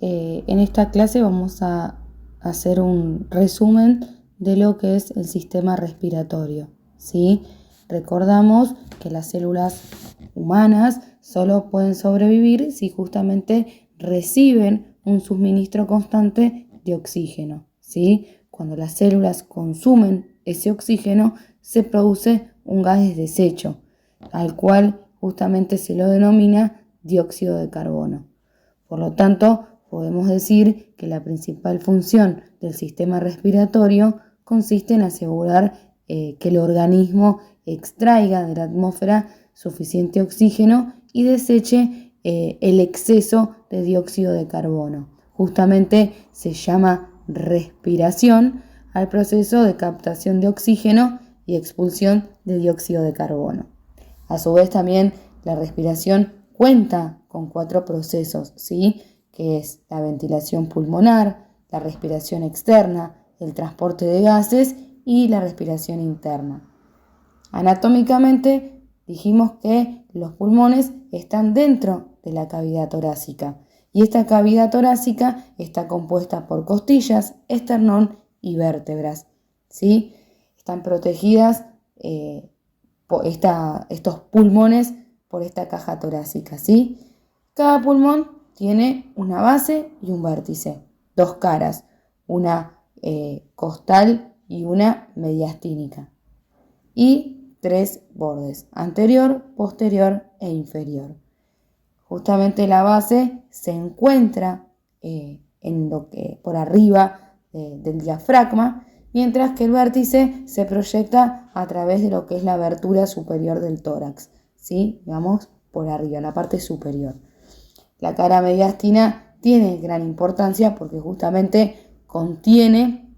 en esta clase vamos a hacer un resumen de lo que es el sistema respiratorio, ¿sí? Recordamos que las células humanas solo pueden sobrevivir si justamente reciben un suministro constante de oxígeno, ¿sí? Cuando las células consumen ese oxígeno, se produce un gas de desecho, al cual justamente se lo denomina dióxido de carbono. Por lo tanto, podemos decir que la principal función del sistema respiratorio consiste en asegurar que el organismo extraiga de la atmósfera suficiente oxígeno y deseche el exceso de dióxido de carbono. Justamente se llama respiración al proceso de captación de oxígeno y expulsión de dióxido de carbono. A su vez también la respiración cuenta con 4 procesos, ¿sí? Que es la ventilación pulmonar, la respiración externa, el transporte de gases y la respiración interna. Anatómicamente dijimos que los pulmones están dentro de la cavidad torácica y esta cavidad torácica está compuesta por costillas, esternón y vértebras, ¿sí? Están protegidas estos pulmones por esta caja torácica, ¿sí? Cada pulmón tiene una base y un vértice, 2 caras, una costal y una mediastínica, y 3 bordes, anterior, posterior e inferior. Justamente la base se encuentra por arriba del diafragma, mientras que el vértice se proyecta a través de lo que es la abertura superior del tórax, ¿sí? Digamos, por arriba, la parte superior. La cara mediastina tiene gran importancia porque justamente contiene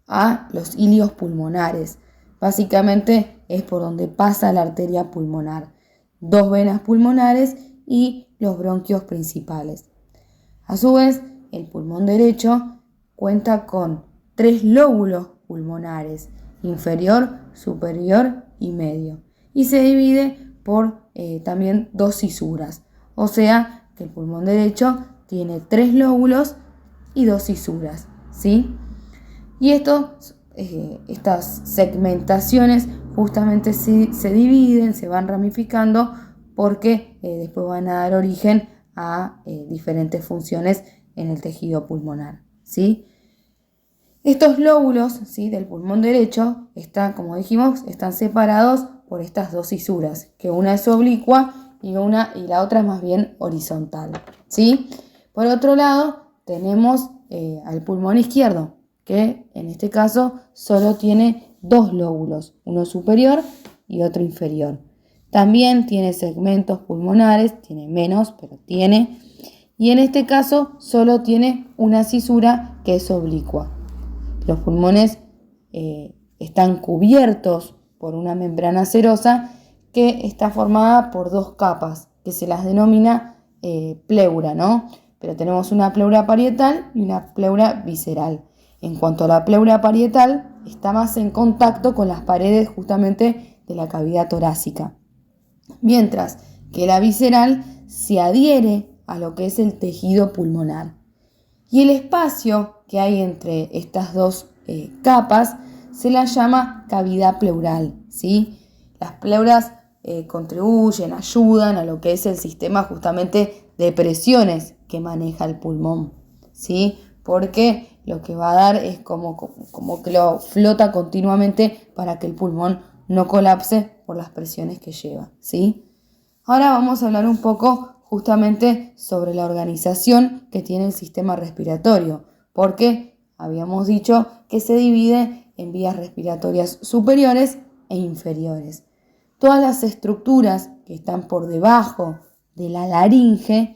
a los hilios pulmonares. Básicamente es por donde pasa la arteria pulmonar, 2 venas pulmonares y los bronquios principales. A su vez, el pulmón derecho cuenta con 3 lóbulos pulmonares, inferior, superior y medio, y se divide por también 2 cisuras, o sea que el pulmón derecho tiene 3 lóbulos y 2 cisuras, ¿sí? Y estas segmentaciones justamente se dividen, se van ramificando porque después van a dar origen a diferentes funciones en el tejido pulmonar, ¿sí? Estos lóbulos, ¿sí?, del pulmón derecho como dijimos, están separados por estas 2 cisuras, que una es oblicua y la otra es más bien horizontal, ¿sí? Por otro lado, tenemos al pulmón izquierdo, que en este caso solo tiene 2 lóbulos, uno superior y otro inferior. También tiene segmentos pulmonares, tiene menos, pero tiene. Y en este caso solo tiene una cisura que es oblicua. Los pulmones están cubiertos por una membrana serosa que está formada por 2 capas, que se las denomina pleura, ¿no? Pero tenemos una pleura parietal y una pleura visceral. En cuanto a la pleura parietal, está más en contacto con las paredes justamente de la cavidad torácica, mientras que la visceral se adhiere a lo que es el tejido pulmonar. Y el espacio que hay entre estas 2 capas se la llama cavidad pleural, ¿sí? Las pleuras contribuyen, ayudan a lo que es el sistema justamente de presiones que maneja el pulmón, ¿sí? Porque lo que va a dar es como que lo flota continuamente para que el pulmón no colapse por las presiones que lleva, ¿sí? Ahora vamos a hablar un poco justamente sobre la organización que tiene el sistema respiratorio, porque habíamos dicho que se divide en vías respiratorias superiores e inferiores. Todas las estructuras que están por debajo de la laringe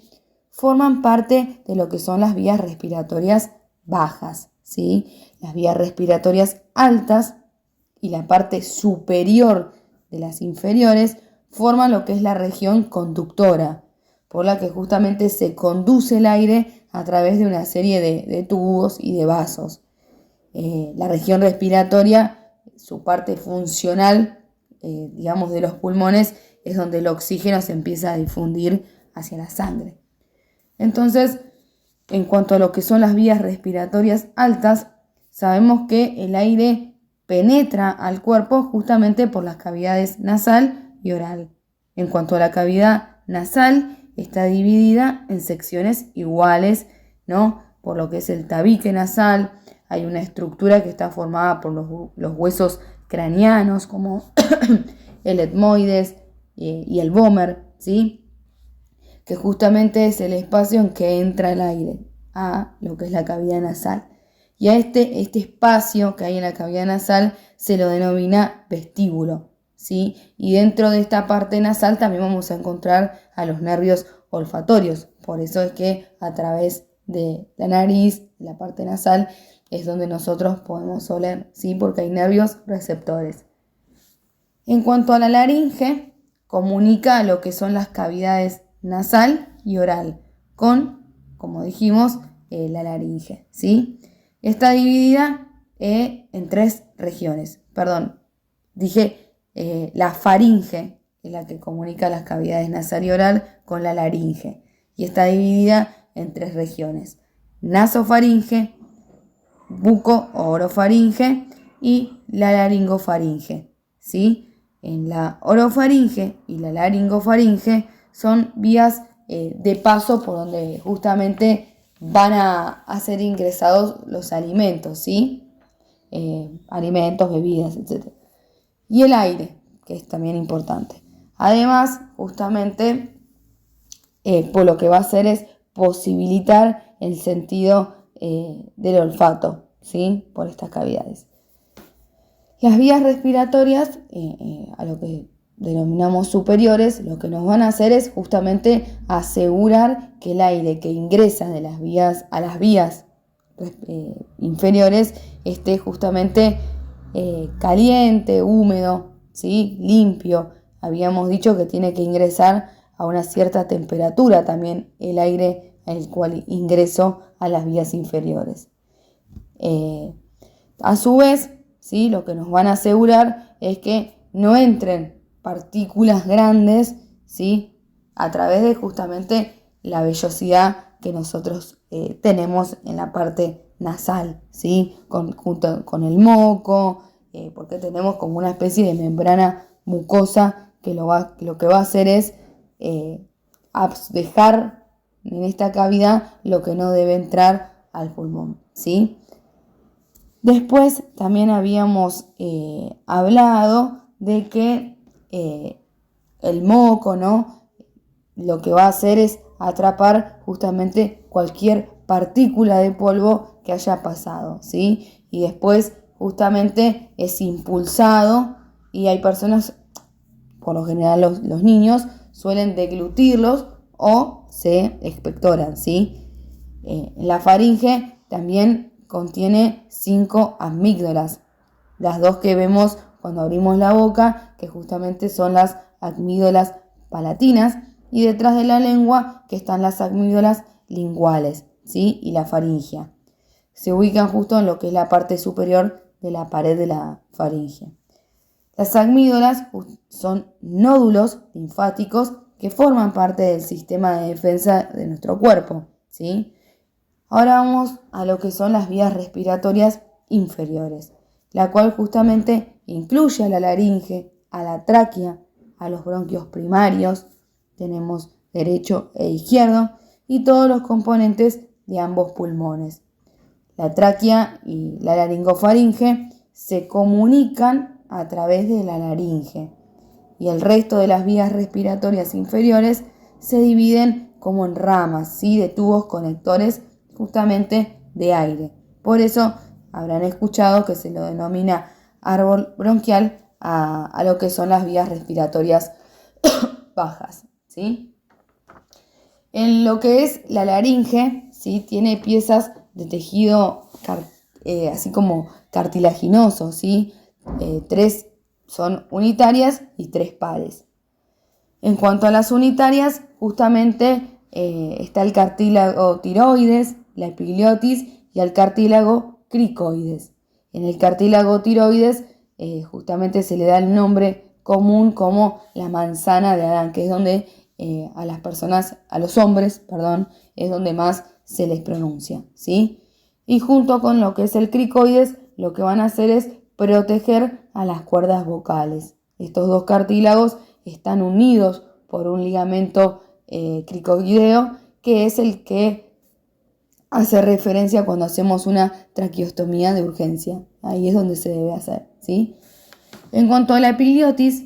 forman parte de lo que son las vías respiratorias bajas, ¿sí? Las vías respiratorias altas y la parte superior de las inferiores forman lo que es la región conductora, por la que justamente se conduce el aire a través de una serie de tubos y de vasos. La región respiratoria, su parte funcional, digamos, de los pulmones, es donde el oxígeno se empieza a difundir hacia la sangre. Entonces, en cuanto a lo que son las vías respiratorias altas, sabemos que el aire penetra al cuerpo justamente por las cavidades nasal y oral. En cuanto a la cavidad nasal, está dividida en secciones iguales, ¿no? Por lo que es el tabique nasal, hay una estructura que está formada por los huesos craneanos, como el etmoides y el vómer, ¿sí? Que justamente es el espacio en que entra el aire a lo que es la cavidad nasal. Y a este espacio que hay en la cavidad nasal se lo denomina vestíbulo, ¿sí? Y dentro de esta parte nasal también vamos a encontrar a los nervios olfatorios. Por eso es que a través de la nariz, la parte nasal, es donde nosotros podemos oler, ¿sí? Porque hay nervios receptores. En cuanto a la laringe, comunica lo que son las cavidades nasal y oral con, como dijimos, la laringe, ¿sí? Está dividida en 3 regiones. La faringe es la que comunica las cavidades nasal y oral con la laringe. Y está dividida en 3 regiones. Nasofaringe, buco o orofaringe y la laringofaringe, ¿sí? En la orofaringe y la laringofaringe son vías de paso por donde justamente van a ser ingresados los alimentos, ¿sí? Alimentos, bebidas, etc. Y el aire, que es también importante. Además, justamente, por lo que va a hacer es posibilitar el sentido del olfato, ¿sí? Por estas cavidades. Las vías respiratorias, a lo que denominamos superiores, lo que nos van a hacer es justamente asegurar que el aire que ingresa de las vías a las vías inferiores esté justamente caliente, húmedo, ¿sí? Limpio. Habíamos dicho que tiene que ingresar a una cierta temperatura también el aire el cual ingreso a las vías inferiores. A su vez, ¿sí? Lo que nos van a asegurar es que no entren partículas grandes, ¿sí? A través de justamente la vellosidad que nosotros tenemos en la parte nasal, ¿sí? Junto con el moco, porque tenemos como una especie de membrana mucosa que lo que va a hacer es dejar en esta cavidad lo que no debe entrar al pulmón, ¿sí? Después también habíamos hablado de que el moco, ¿no? Lo que va a hacer es atrapar justamente cualquier partícula de polvo que haya pasado, ¿sí? Y después justamente es impulsado y hay personas, por lo general los niños, suelen deglutirlos o se expectoran, ¿sí? La faringe también contiene 5 amígdalas, las 2 que vemos cuando abrimos la boca, que justamente son las amígdalas palatinas, y detrás de la lengua que están las amígdalas linguales, ¿sí? Y la faringia. Se ubican justo en lo que es la parte superior de la pared de la faringe. Las amígdalas son nódulos linfáticos que forman parte del sistema de defensa de nuestro cuerpo, ¿sí? Ahora vamos a lo que son las vías respiratorias inferiores, la cual justamente incluye a la laringe, a la tráquea, a los bronquios primarios, tenemos derecho e izquierdo, y todos los componentes de ambos pulmones. La tráquea y la laringofaringe se comunican a través de la laringe, y el resto de las vías respiratorias inferiores se dividen como en ramas, ¿sí? De tubos conectores justamente de aire. Por eso habrán escuchado que se lo denomina árbol bronquial a lo que son las vías respiratorias bajas, ¿sí? En lo que es la laringe, ¿sí? Tiene piezas de tejido así como cartilaginoso, ¿sí? 3 son unitarias y 3 pares. En cuanto a las unitarias, justamente está el cartílago tiroides, la epigliotis y el cartílago cricoides. En el cartílago tiroides justamente se le da el nombre común como la manzana de Adán, que es donde a los hombres, es donde más se les pronuncia, ¿sí? Y junto con lo que es el cricoides, lo que van a hacer es proteger a las cuerdas vocales. Estos dos cartílagos están unidos por un ligamento cricoideo, que es el que hace referencia cuando hacemos una traqueostomía de urgencia. Ahí es donde se debe hacer, ¿sí? En cuanto a la epiglotis,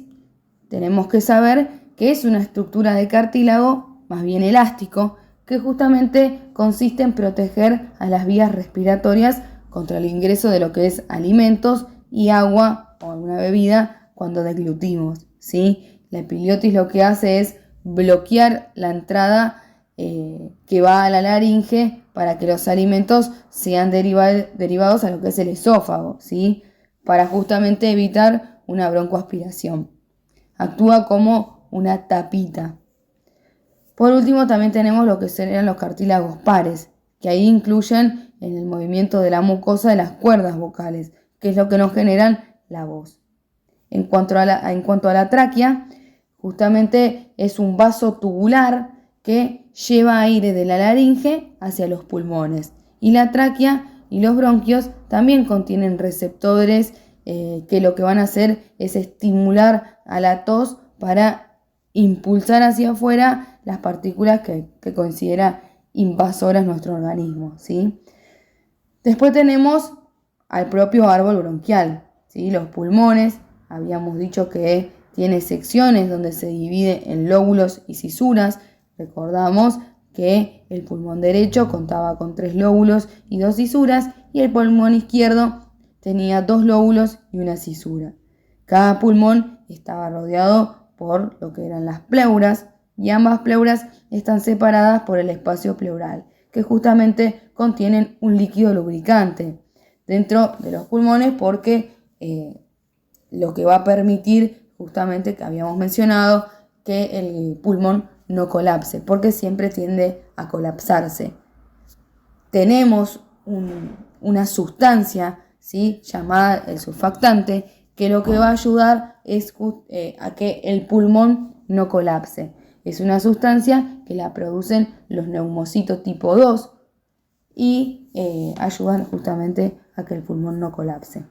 tenemos que saber que es una estructura de cartílago, más bien elástico, que justamente consiste en proteger a las vías respiratorias contra el ingreso de lo que es alimentos y agua o alguna bebida cuando deglutimos, ¿sí? La epiglotis lo que hace es bloquear la entrada que va a la laringe para que los alimentos sean derivados a lo que es el esófago, ¿sí? Para justamente evitar una broncoaspiración. Actúa como una tapita. Por último, también tenemos lo que serían los cartílagos pares, que ahí incluyen en el movimiento de la mucosa de las cuerdas vocales, que es lo que nos generan la voz. En cuanto a la tráquea, justamente es un vaso tubular que lleva aire de la laringe hacia los pulmones. Y la tráquea y los bronquios también contienen receptores que lo que van a hacer es estimular a la tos para impulsar hacia afuera las partículas que considera invasoras nuestro organismo, ¿sí? Después tenemos al propio árbol bronquial, ¿sí? Los pulmones, habíamos dicho que tiene secciones donde se divide en lóbulos y cisuras. Recordamos que el pulmón derecho contaba con 3 lóbulos y 2 cisuras y el pulmón izquierdo tenía 2 lóbulos y una cisura. Cada pulmón estaba rodeado por lo que eran las pleuras y ambas pleuras están separadas por el espacio pleural, que justamente contienen un líquido lubricante dentro de los pulmones porque lo que va a permitir justamente que habíamos mencionado que el pulmón no colapse, porque siempre tiende a colapsarse. Tenemos una sustancia, ¿sí?, llamada el surfactante, que lo que va a ayudar es a que el pulmón no colapse. Es una sustancia que la producen los neumocitos tipo 2 y ayudan justamente a que el pulmón no colapse.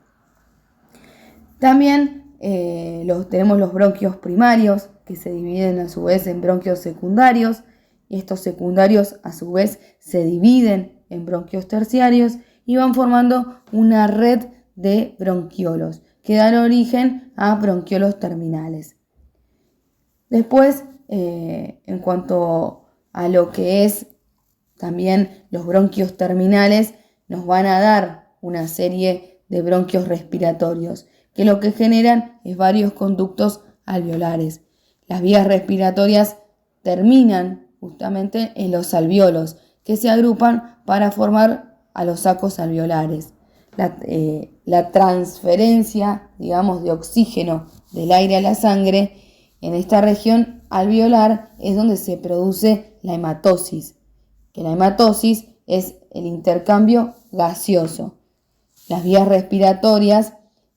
También tenemos los bronquios primarios, que se dividen a su vez en bronquios secundarios, y estos secundarios a su vez se dividen en bronquios terciarios y van formando una red de bronquiolos que dan origen a bronquiolos terminales. Después, en cuanto a lo que es también los bronquios terminales, nos van a dar una serie de bronquios respiratorios que lo que generan es varios conductos alveolares. Las vías respiratorias terminan justamente en los alvéolos, que se agrupan para formar a los sacos alveolares. La transferencia, digamos, de oxígeno del aire a la sangre en esta región alveolar es donde se produce la hematosis, que la hematosis es el intercambio gaseoso. Las vías respiratorias,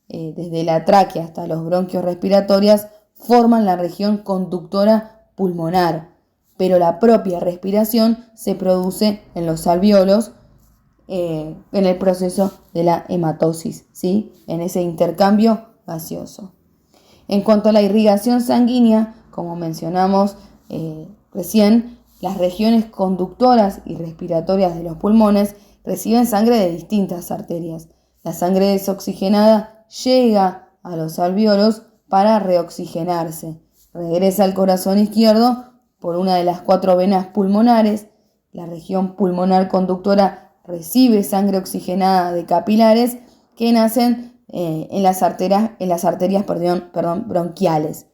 desde la tráquea hasta los bronquios respiratorios, forman la región conductora pulmonar, pero la propia respiración se produce en los alvéolos en el proceso de la hematosis, ¿sí?, en ese intercambio gaseoso. En cuanto a la irrigación sanguínea, como mencionamos recién, las regiones conductoras y respiratorias de los pulmones reciben sangre de distintas arterias. La sangre desoxigenada llega a los alvéolos para reoxigenarse. Regresa al corazón izquierdo por una de las 4 venas pulmonares. La región pulmonar conductora recibe sangre oxigenada de capilares que nacen en las arterias bronquiales,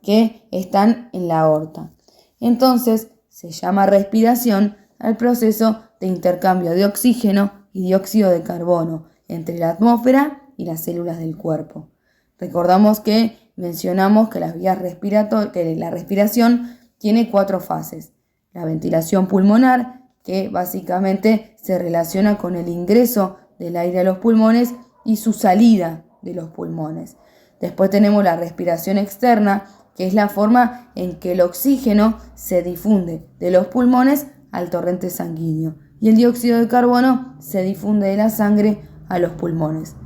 que están en la aorta. Entonces, se llama respiración al proceso de intercambio de oxígeno y dióxido de carbono entre la atmósfera y las células del cuerpo. Recordamos que mencionamos que la respiración tiene 4 fases. La ventilación pulmonar, que básicamente se relaciona con el ingreso del aire a los pulmones y su salida de los pulmones. Después tenemos la respiración externa, que es la forma en que el oxígeno se difunde de los pulmones al torrente sanguíneo y el dióxido de carbono se difunde de la sangre a los pulmones.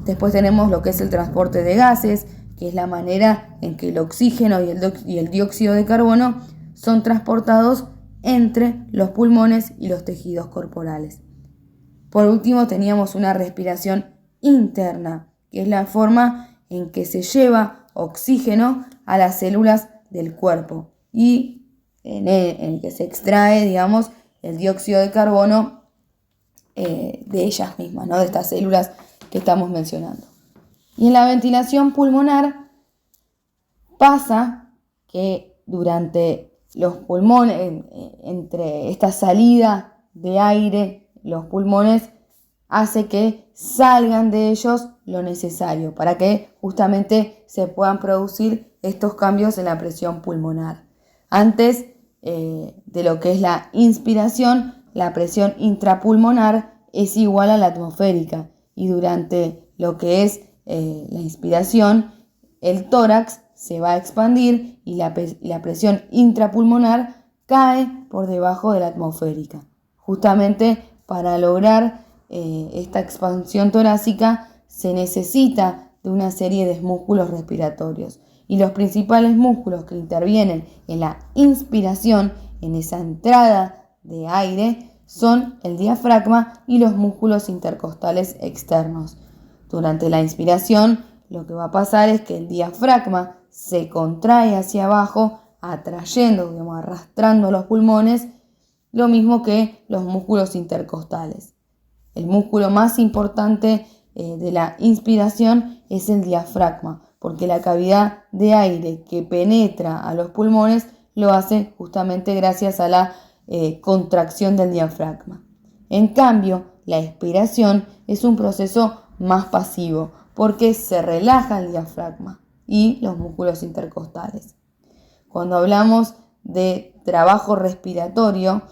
Después tenemos lo que es el transporte de gases, que es la manera en que el oxígeno y el dióxido de carbono son transportados entre los pulmones y los tejidos corporales. Por último, teníamos una respiración interna, que es la forma en que se lleva oxígeno a las células del cuerpo y en el que se extrae, digamos, el dióxido de carbono de ellas mismas, ¿no? De estas células que estamos mencionando. Y en la ventilación pulmonar pasa que durante los pulmones, entre esta salida de aire, los pulmones hace que salgan de ellos lo necesario para que justamente se puedan producir estos cambios en la presión pulmonar. Antes de lo que es la inspiración, la presión intrapulmonar es igual a la atmosférica y durante lo que es la inspiración, el tórax se va a expandir y la presión intrapulmonar cae por debajo de la atmosférica. Justamente para lograr esta expansión torácica se necesita de una serie de músculos respiratorios y los principales músculos que intervienen en la inspiración, en esa entrada de aire, son el diafragma y los músculos intercostales externos. Durante la inspiración, lo que va a pasar es que el diafragma se contrae hacia abajo, atrayendo, digamos, arrastrando los pulmones, lo mismo que los músculos intercostales. El músculo más importante de la inspiración es el diafragma, porque la cavidad de aire que penetra a los pulmones lo hace justamente gracias a la contracción del diafragma. En cambio, la expiración es un proceso más pasivo, porque se relaja el diafragma y los músculos intercostales. Cuando hablamos de trabajo respiratorio,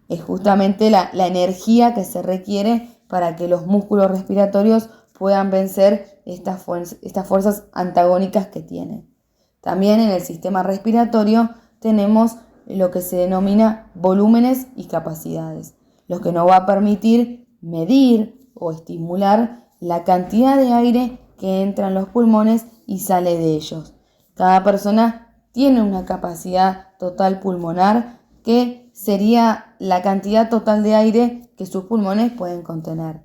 es justamente la energía que se requiere para que los músculos respiratorios puedan vencer estas fuerzas antagónicas que tienen. También en el sistema respiratorio tenemos lo que se denomina volúmenes y capacidades, lo que nos va a permitir medir o estimular la cantidad de aire que entra en los pulmones y sale de ellos. Cada persona tiene una capacidad total pulmonar que sería la cantidad total de aire que sus pulmones pueden contener.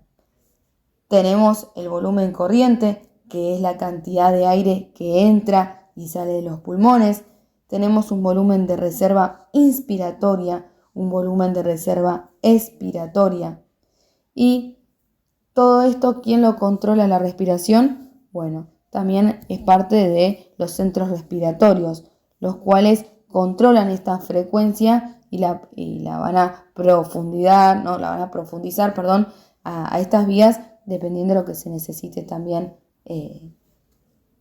Tenemos el volumen corriente, que es la cantidad de aire que entra y sale de los pulmones. Tenemos un volumen de reserva inspiratoria, un volumen de reserva expiratoria. Y todo esto, ¿quién lo controla la respiración? Bueno, también es parte de los centros respiratorios, los cuales controlan esta frecuencia y la van a profundizar, a estas vías dependiendo de lo que se necesite también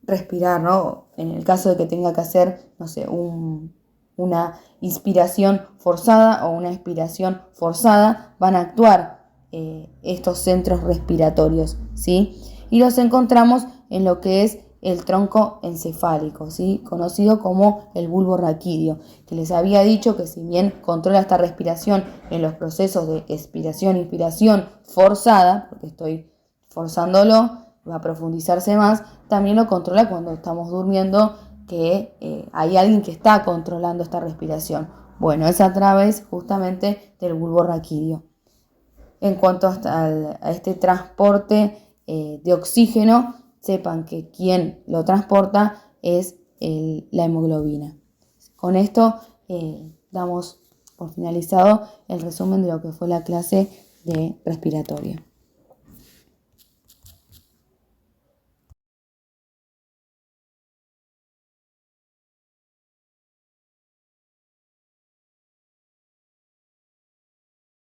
respirar, ¿no? En el caso de que tenga que hacer, no sé, una inspiración forzada o una expiración forzada, van a actuar estos centros respiratorios, ¿sí? Y los encontramos en lo que es el tronco encefálico, ¿sí? Conocido como el bulbo raquídeo, que les había dicho que si bien controla esta respiración en los procesos de expiración, inspiración forzada, porque estoy forzándolo, va a profundizarse más, también lo controla cuando estamos durmiendo, que hay alguien que está controlando esta respiración. Bueno, es a través justamente del bulbo raquídeo. En cuanto a este transporte de oxígeno, sepan que quien lo transporta es la hemoglobina. Con esto damos por finalizado el resumen de lo que fue la clase de respiratoria.